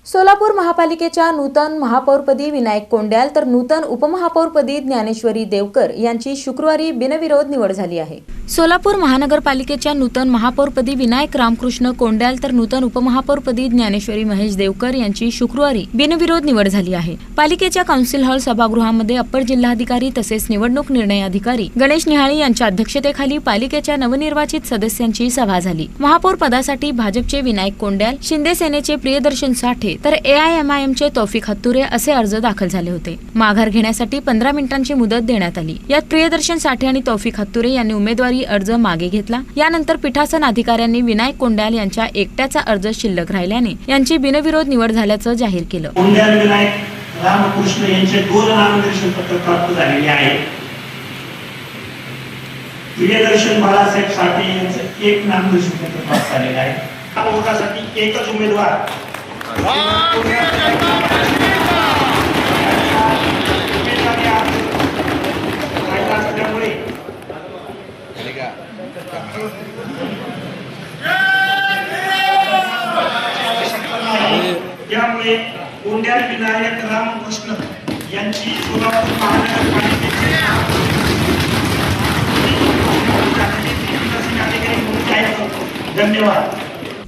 सोलापूर महापालिकेच्या नूतन महापौरपदी विनायक कोंड्याल तर नूतन उपमहापौरपदी ज्ञानेश्वरी देवकर यांची शुक्रवारी बिनविरोध निवड झाली आहे। सोलापूर महानगरपालिकेच्या नूतन महापौरपदी विनायक रामकृष्ण कोंड्याल तर नूतन उपमहापौरपदी ज्ञानेश्वरी महेश देवकर यांची शुक्रवारी बिनविरोध निवड झाली आहे। पालिकेच्या काउन्सिल हॉल सभागृहामध्ये अप्पर जिल्हाधिकारी तसेच निवडणूक निर्णय अधिकारी गणेश निहाळी यांच्या अध्यक्षतेखाली पालिकेच्या नवनिर्वाचित सदस्यांची सभा झाली। महापौर पदासाठी भाजपचे विनायक कोंड्याल, शिंदे सेनेचे प्रियदर्शन साठे तर AIMIMचे तौफिक हत्तुरे असे अर्ज दाखल झाले होते। माघार घेण्यासाठी 15 मिनिटांची मुदत देण्यात आली। यात प्रियदर्शन साठे आणि तौफिक हत्तुरे यांनी उमेदवारी अर्ज मागे घेतला। यानंतर पीठासन अधिकाऱ्यांनी विनायक कोंड्याल यांच्या एकट्याचा अर्ज शिल्लक राहिल्याने यांची बिनविरोध निवड झाल्याचं जाहीर केलं। कोंड्याल विनायक रामकृष्ण यांचे 2 नामनिर्देशन पत्र प्राप्त झालेले आहे। प्रियदर्शन बाळासाहेब साठे यांचे 1 नामनिर्देशन पत्र प्राप्त झालेले आहे। पदासाठी एकच उमेदवार त्यामुळे कोंड्याल विनायक रामकृष्ण यांची सोलापूर महानगरपालिकेचे धन्यवाद।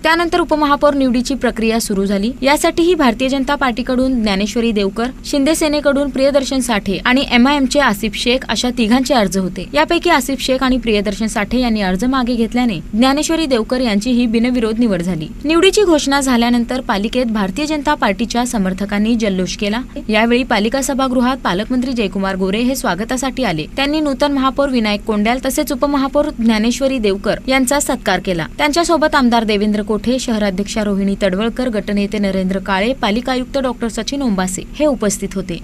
त्यानंतर उपमहापौर निवडीची प्रक्रिया सुरू झाली। यासाठीही भारतीय जनता पार्टीकडून ज्ञानेश्वरी देवकर, शिंदे सेनेकडून प्रियदर्शन साठे आणि MIMचे आसिफ शेख अशा तिघांचे अर्ज होते। यापैकी आसिफ शेख आणि प्रियदर्शन साठे यांनी अर्ज मागे घेतल्याने ज्ञानेश्वरी देवकर यांची ही बिनविरोध निवड झाली। निवडीची घोषणा झाल्यानंतर पालिकेत भारतीय जनता पार्टीच्या समर्थकांनी जल्लोष केला। यावेळी पालिका सभागृहात पालकमंत्री जयकुमार गोरे हे स्वागतासाठी आले। त्यांनी नूतन महापौर विनायक कोंड्याल तसेच उपमहापौर ज्ञानेश्वरी देवकर यांचा सत्कार केला। त्यांच्यासोबत आमदार देवेंद्र कोठे, शहराध्यक्षा रोहिणी तडवळकर, गटनेते नरेंद्र काळे, पालिका आयुक्त डॉक्टर सचिन ओंबासे हे उपस्थित होते।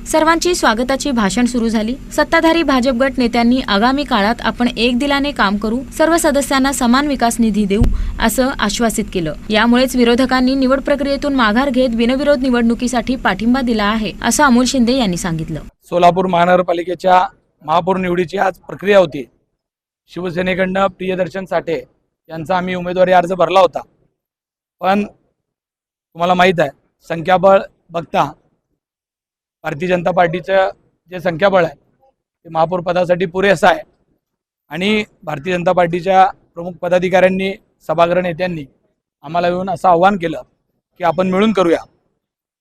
सर्वांची स्वागताची भाषण सुरू झाली। सत्ताधारी भाजप गट नेत्यांनी आगामी काळात आपण एक दिलाने काम करू, सर्व सदस्यांना समान विकास निधी देऊ असं आश्वासित केलं। यामुळेच विरोधकांनी निवड प्रक्रियेतून माघार घेत बिनविरोध निवडणुकीसाठी पाठिंबा दिला आहे असं अमोल शिंदे यांनी सांगितलं। सोलापूर महानगरपालिकेच्या महापौर निवडीची आज प्रक्रिया होती। शिवसेनेकडनं प्रियदर्शन साठे यांचा आम्ही उमेदवारी अर्ज भरला होता, पण तुम्हाला माहित आहे संख्याबळ बघता भारतीय जनता पार्टीचं जे संख्याबळ आहे ते महापौर पदासाठी पुरेसं आहे आणि भारतीय जनता पार्टीच्या प्रमुख पदाधिकाऱ्यांनी, सभागृह नेत्यांनी आम्हाला येऊन असं आव्हान केलं की आपण मिळून करूया।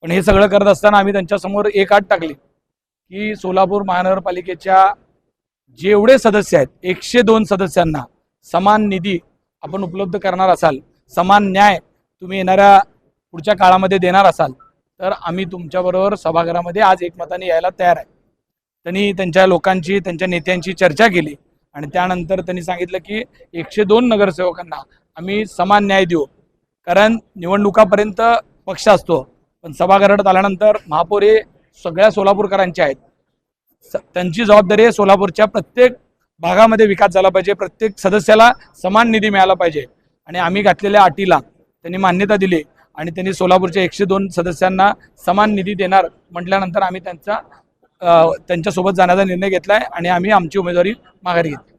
पण हे सगळं करत असताना आम्ही त्यांच्यासमोर एक अट टाकली की सोलापूर महानगरपालिकेच्या जेवढे सदस्य आहेत 102 सदस्यांना समान निधी आपण उपलब्ध करणार असाल, समान न्याय तुम्ही येणाऱ्या पुढच्या काळामध्ये देणार असाल तर आम्ही तुमच्याबरोबर सभागृहामध्ये आज एकमताने यायला तयार आहे। त्यांनी त्यांच्या लोकांची, त्यांच्या नेत्यांची चर्चा केली आणि त्यानंतर त्यांनी सांगितलं की 102 नगरसेवकांना आम्ही समान न्याय देऊ, कारण निवडणुकापर्यंत पक्ष असतो पण सभागृहात आल्यानंतर महापौर हे सगळ्या सोलापूरकरांचे आहेत। त्यांची जबाबदारी आहे सोलापूरच्या प्रत्येक भागामध्ये विकास झाला पाहिजे, प्रत्येक सदस्याला समान निधी मिळाला पाहिजे आणि आम्ही घातलेल्या अटीला त्यांनी मान्यता दिली आणि त्यांनी सोलापूरच्या 102 सदस्यांना समान निधी देणार म्हटल्यानंतर आम्ही त्यांच्यासोबत जाण्याचा निर्णय घेतलाय आणि आम्ही आमची उमेदवारी माघारी घेतली।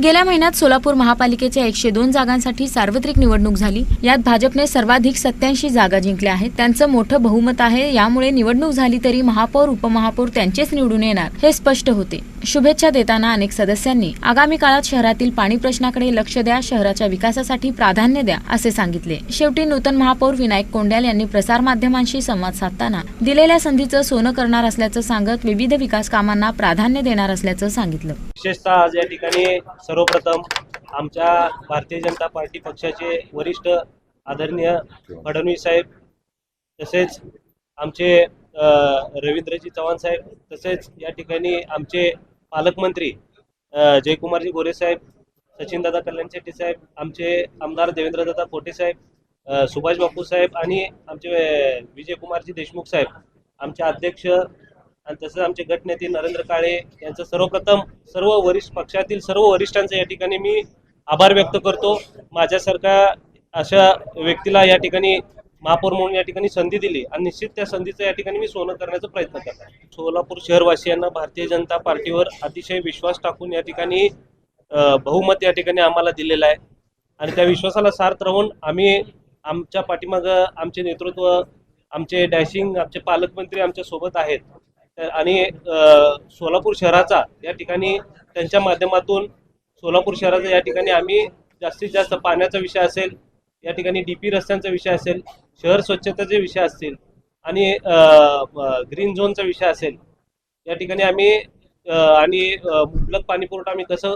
गेल्या महिन्यात सोलापूर महापालिकेच्या 102 जागांसाठी सार्वत्रिक निवडणूक झाली। यात भाजपने सर्वाधिक 87 जागा जिंकल्या आहेत। त्यांचं मोठं बहुमत आहे। यामुळे निवडणूक झाली तरी महापौर, उपमहापौर त्यांचेच निवडून येणार हे स्पष्ट होते। शुभेच्छा देताना अनेक सदस्यांनी आगामी काळात शहरातील पाणी प्रश्नाकडे लक्ष द्या, शहराच्या विकासासाठी प्राधान्य द्या असे सांगितले। शेवटी नूतन महापौर विनायक कोंड्याल यांनी प्रसार माध्यमांशी संवाद साधताना दिलेल्या संधीचं सोनं करणार असल्याचं सांगत विविध विकास कामांना प्राधान्य देणार असल्याचं सांगितलं। विशेषतः आज या ठिकाणी सर्वप्रथम आमच्या भारतीय जनता पार्टी पक्षाचे वरिष्ठ आदरणीय फडणवीस साहेब, तसेच आमचे रवींद्रजी चव्हाण साहेब, तसेच या ठिकाणी आमचे पालकमंत्री जयकुमारजी गोरे साहेब, सचिनदादा कल्याण शेट्टी साहेब, आमचे आमदार देवेंद्रदादा कोठे साहेब, सुभाष बापू साहेब आणि आमचे विजयकुमारजी देशमुख साहेब, आमचे अध्यक्ष आणि तसंच आमचे गटनेते नरेंद्र काळे यांचं सर्वप्रथम सर्व वरिष्ठ पक्षातील सर्व वरिष्ठांचं या ठिकाणी मी आभार व्यक्त करतो. माझ्यासारख्या अशा व्यक्तीला या ठिकाणी महापौर म्हणून या ठिकाणी संधी दिली आणि निश्चित त्या संधीचं या ठिकाणी मी सोनं करण्याचा प्रयत्न करतो. सोलापूर शहरवासियांना भारतीय जनता पार्टीवर अतिशय विश्वास टाकून या ठिकाणी बहुमत या ठिकाणी आम्हाला दिलेलं आहे आणि त्या विश्वासाला सार्थ राहून आम्ही आमच्या पाठीमागं आमचे नेतृत्व, आमचे डॅशिंग, आमचे पालकमंत्री आमच्या सोबत आहेत आणि सोलापूर शहराचा या ठिकाणी त्यांच्या माध्यमातून सोलापूर शहराचा या ठिकाणी आम्ही जास्तीत जास्त पाण्याचा विषय असेल, या ठिकाणी डीपी रस्त्यांचा विषय असेल, शहर स्वच्छतेचे विषय असतील आणि ग्रीन झोनचा विषय असेल, या ठिकाणी आम्ही आणि मुबलक पाणी पुरवठा आम्ही कसं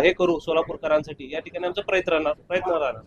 हे करू सोलापूरकरांसाठी या ठिकाणी आमचा प्रयत्न राहणार.